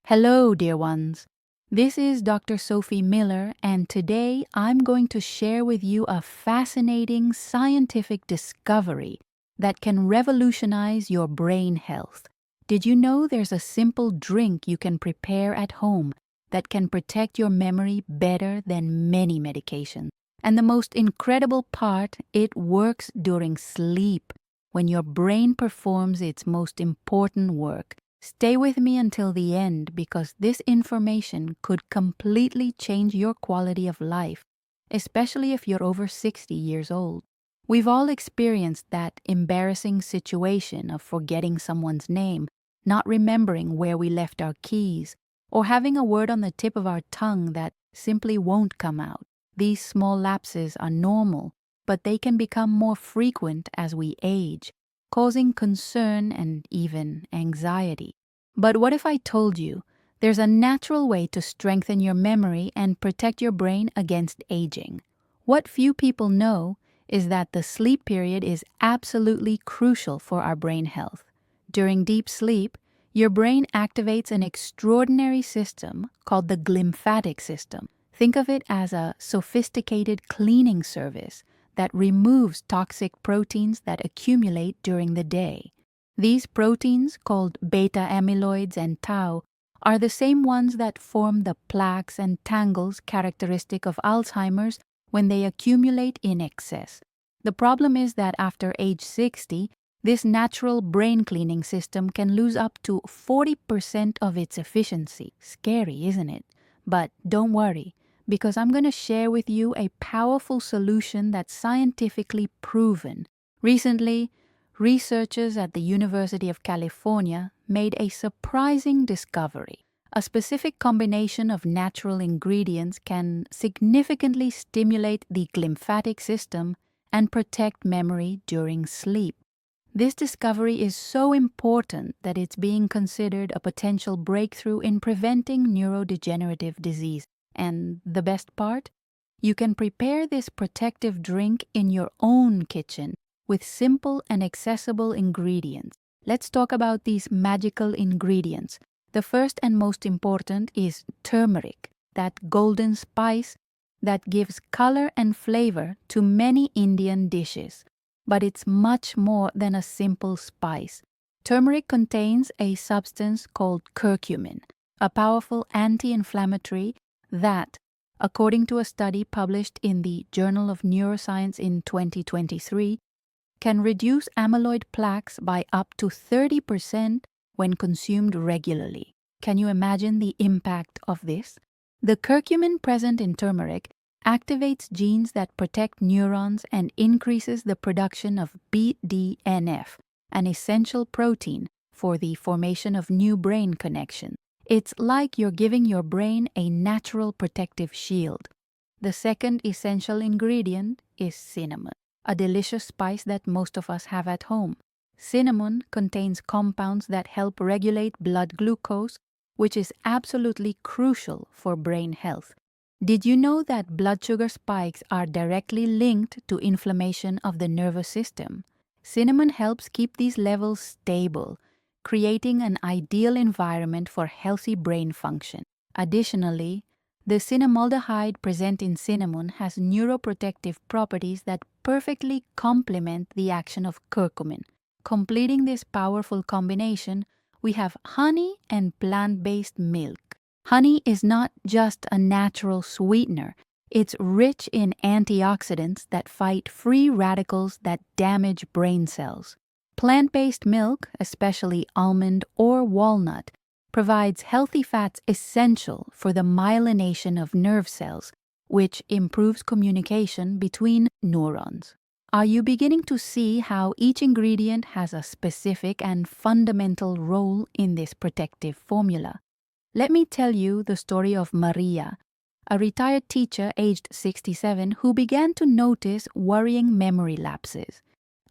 Hello, dear ones. This is Dr. Sophie Miller, and today I'm going to share with you a fascinating scientific discovery that can revolutionize your brain health. Did you know there's a simple drink you can prepare at home that can protect your memory better than many medications? And the most incredible part, it works during sleep, when your brain performs its most important work. Stay with me until the end because this information could completely change your quality of life, especially if you're over 60 years old. We've all experienced that embarrassing situation of forgetting someone's name, not remembering where we left our keys, or having a word on the tip of our tongue that simply won't come out. These small lapses are normal, but they can become more frequent as we age, causing concern and even anxiety. But what if I told you there's a natural way to strengthen your memory and protect your brain against aging? What few people know is that the sleep period is absolutely crucial for our brain health. During deep sleep, your brain activates an extraordinary system called the glymphatic system. Think of it as a sophisticated cleaning service that removes toxic proteins that accumulate during the day. These proteins, called beta amyloids and tau, are the same ones that form the plaques and tangles characteristic of Alzheimer's when they accumulate in excess. The problem is that after age 60, this natural brain cleaning system can lose up to 40% of its efficiency. Scary, isn't it? But don't worry, because I'm going to share with you a powerful solution that's scientifically proven. Recently, researchers at the University of California made a surprising discovery. A specific combination of natural ingredients can significantly stimulate the glymphatic system and protect memory during sleep. This discovery is so important that it's being considered a potential breakthrough in preventing neurodegenerative disease. And the best part? You can prepare this protective drink in your own kitchen with simple and accessible ingredients. Let's talk about these magical ingredients. The first and most important is turmeric, that golden spice that gives color and flavor to many Indian dishes. But it's much more than a simple spice. Turmeric contains a substance called curcumin, a powerful anti-inflammatory that, according to a study published in the Journal of Neuroscience in 2023, can reduce amyloid plaques by up to 30% when consumed regularly. Can you imagine the impact of this? The curcumin present in turmeric activates genes that protect neurons and increases the production of BDNF, an essential protein for the formation of new brain connections. It's like you're giving your brain a natural protective shield. The second essential ingredient is cinnamon, a delicious spice that most of us have at home. Cinnamon contains compounds that help regulate blood glucose, which is absolutely crucial for brain health. Did you know that blood sugar spikes are directly linked to inflammation of the nervous system? Cinnamon helps keep these levels stable, creating an ideal environment for healthy brain function. Additionally, the cinnamaldehyde present in cinnamon has neuroprotective properties that perfectly complement the action of curcumin. Completing this powerful combination, we have honey and plant-based milk. Honey is not just a natural sweetener. It's rich in antioxidants that fight free radicals that damage brain cells. Plant-based milk, especially almond or walnut, provides healthy fats essential for the myelination of nerve cells, which improves communication between neurons. Are you beginning to see how each ingredient has a specific and fundamental role in this protective formula? Let me tell you the story of Maria, a retired teacher aged 67 who began to notice worrying memory lapses.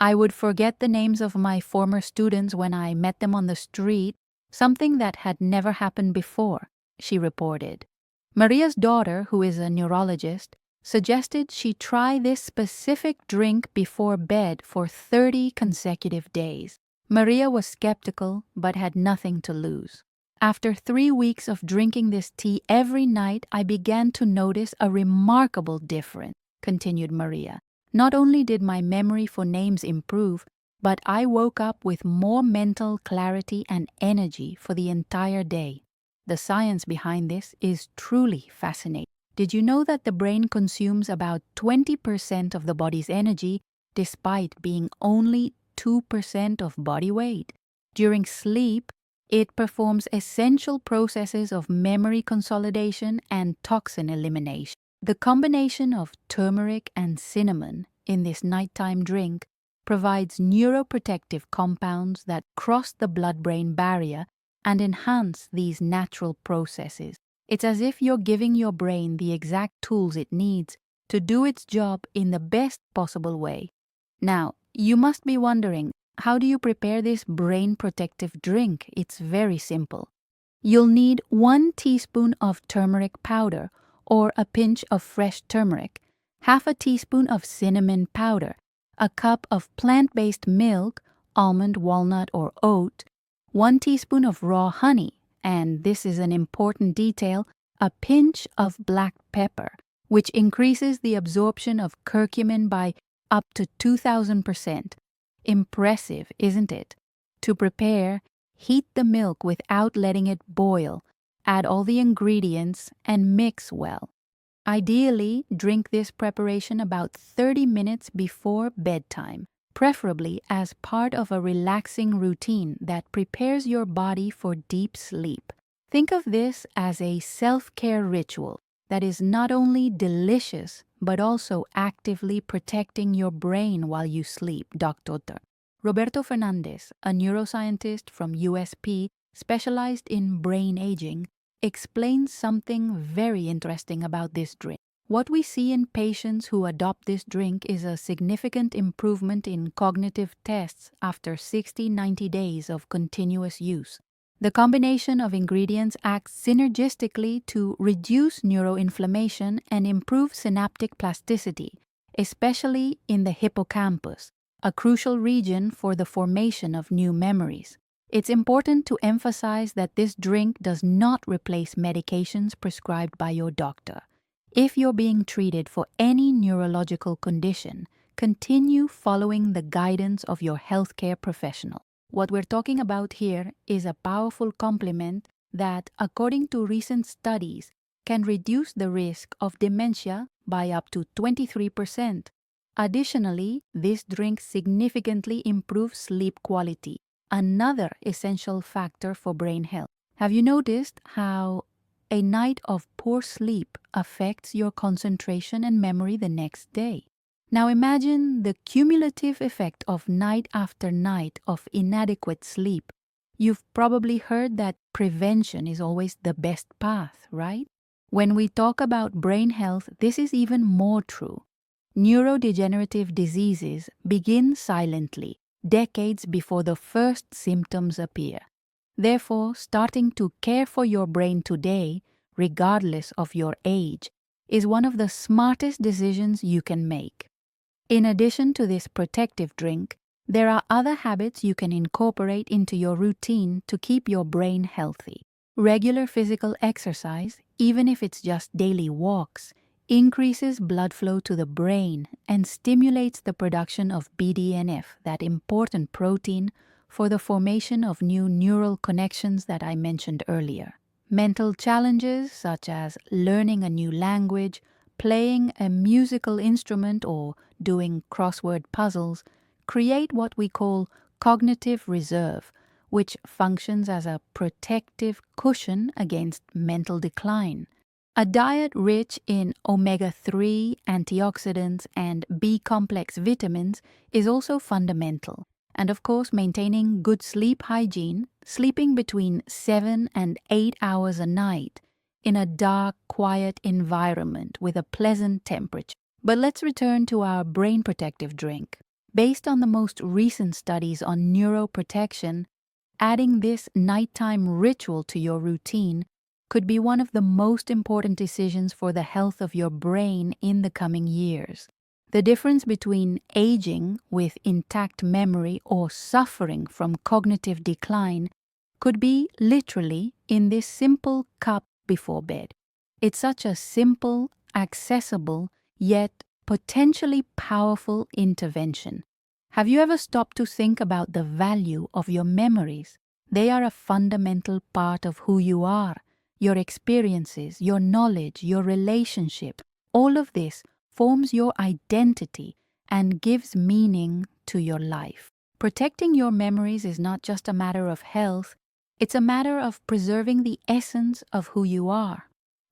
I would forget the names of my former students when I met them on the street, something that had never happened before, she reported. Maria's daughter, who is a neurologist, suggested she try this specific drink before bed for 30 consecutive days. Maria was skeptical but had nothing to lose. After 3 weeks of drinking this tea every night, I began to notice a remarkable difference, continued Maria. Not only did my memory for names improve, but I woke up with more mental clarity and energy for the entire day. The science behind this is truly fascinating. Did you know that the brain consumes about 20% of the body's energy despite being only 2% of body weight? During sleep, it performs essential processes of memory consolidation and toxin elimination. The combination of turmeric and cinnamon in this nighttime drink provides neuroprotective compounds that cross the blood-brain barrier and enhance these natural processes. It's as if you're giving your brain the exact tools it needs to do its job in the best possible way. Now, you must be wondering, how do you prepare this brain protective drink? It's very simple. You'll need 1 teaspoon of turmeric powder or a pinch of fresh turmeric, half a teaspoon of cinnamon powder, a cup of plant-based milk, almond, walnut, or oat, 1 teaspoon of raw honey, and this is an important detail, a pinch of black pepper, which increases the absorption of curcumin by up to 2,000%. Impressive, isn't it? To prepare, heat the milk without letting it boil, add all the ingredients, and mix well. Ideally, drink this preparation about 30 minutes before bedtime, preferably as part of a relaxing routine that prepares your body for deep sleep. Think of this as a self-care ritual that is not only delicious, but also actively protecting your brain while you sleep, Dr. Roberto Fernandez, a neuroscientist from USP specialized in brain aging, explains something very interesting about this drink. What we see in patients who adopt this drink is a significant improvement in cognitive tests after 60-90 days of continuous use. The combination of ingredients acts synergistically to reduce neuroinflammation and improve synaptic plasticity, especially in the hippocampus, a crucial region for the formation of new memories. It's important to emphasize that this drink does not replace medications prescribed by your doctor. If you're being treated for any neurological condition, continue following the guidance of your healthcare professional. What we're talking about here is a powerful complement that, according to recent studies, can reduce the risk of dementia by up to 23%. Additionally, this drink significantly improves sleep quality, another essential factor for brain health. Have you noticed how a night of poor sleep affects your concentration and memory the next day? Now imagine the cumulative effect of night after night of inadequate sleep. You've probably heard that prevention is always the best path, right? When we talk about brain health, this is even more true. Neurodegenerative diseases begin silently, decades before the first symptoms appear. Therefore, starting to care for your brain today, regardless of your age, is one of the smartest decisions you can make. In addition to this protective drink, there are other habits you can incorporate into your routine to keep your brain healthy. Regular physical exercise, even if it's just daily walks, increases blood flow to the brain and stimulates the production of BDNF, that important protein for the formation of new neural connections that I mentioned earlier. Mental challenges such as learning a new language, playing a musical instrument, or doing crossword puzzles create what we call cognitive reserve, which functions as a protective cushion against mental decline. A diet rich in omega-3 antioxidants and B-complex vitamins is also fundamental. And of course, maintaining good sleep hygiene, sleeping between 7 and 8 hours a night in a dark, quiet environment with a pleasant temperature. But let's return to our brain protective drink. Based on the most recent studies on neuroprotection, adding this nighttime ritual to your routine could be one of the most important decisions for the health of your brain in the coming years. The difference between aging with intact memory or suffering from cognitive decline could be literally in this simple cup before bed. It's such a simple, accessible, yet potentially powerful intervention. Have you ever stopped to think about the value of your memories? They are a fundamental part of who you are. Your experiences, your knowledge, your relationship, all of this forms your identity and gives meaning to your life. Protecting your memories is not just a matter of health, it's a matter of preserving the essence of who you are.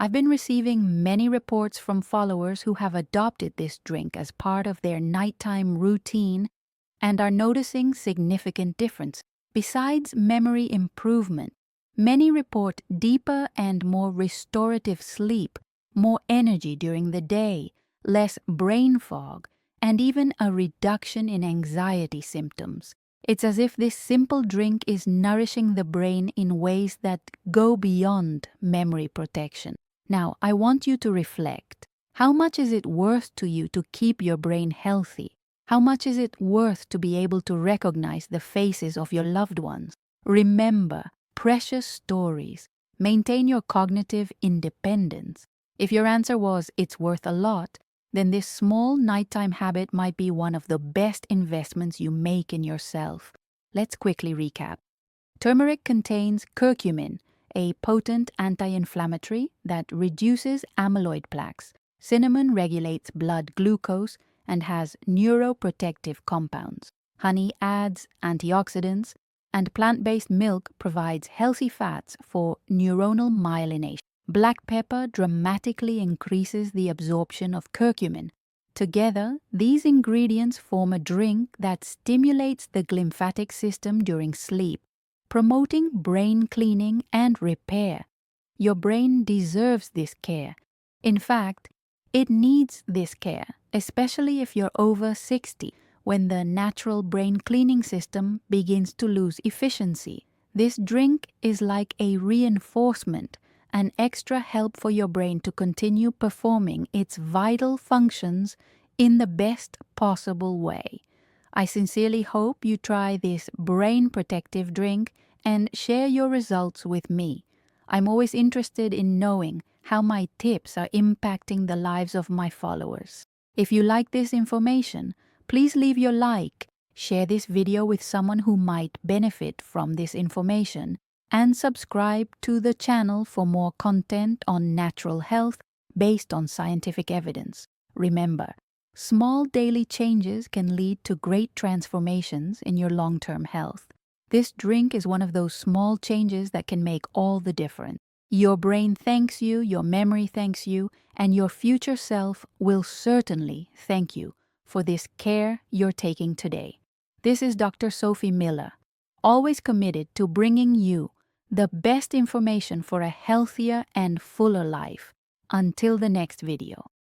I've been receiving many reports from followers who have adopted this drink as part of their nighttime routine and are noticing significant difference. Besides memory improvement, many report deeper and more restorative sleep, more energy during the day, less brain fog, and even a reduction in anxiety symptoms. It's as if this simple drink is nourishing the brain in ways that go beyond memory protection. Now, I want you to reflect. How much is it worth to you to keep your brain healthy? How much is it worth to be able to recognize the faces of your loved ones? Remember precious stories. Maintain your cognitive independence. If your answer was, it's worth a lot, then this small nighttime habit might be one of the best investments you make in yourself. Let's quickly recap. Turmeric contains curcumin, a potent anti-inflammatory that reduces amyloid plaques. Cinnamon regulates blood glucose and has neuroprotective compounds. Honey adds antioxidants, and plant-based milk provides healthy fats for neuronal myelination. Black pepper dramatically increases the absorption of curcumin. Together, these ingredients form a drink that stimulates the glymphatic system during sleep, promoting brain cleaning and repair. Your brain deserves this care. In fact, it needs this care, especially if you're over 60, when the natural brain cleaning system begins to lose efficiency. This drink is like a reinforcement, an extra help for your brain to continue performing its vital functions in the best possible way. I sincerely hope you try this brain protective drink and share your results with me. I'm always interested in knowing how my tips are impacting the lives of my followers. If you like this information, please leave your like, share this video with someone who might benefit from this information, and subscribe to the channel for more content on natural health based on scientific evidence. Remember, small daily changes can lead to great transformations in your long-term health. This drink is one of those small changes that can make all the difference. Your brain thanks you, your memory thanks you, and your future self will certainly thank you for this care you're taking today. This is Dr. Sophie Miller, always committed to bringing you the best information for a healthier and fuller life. Until the next video.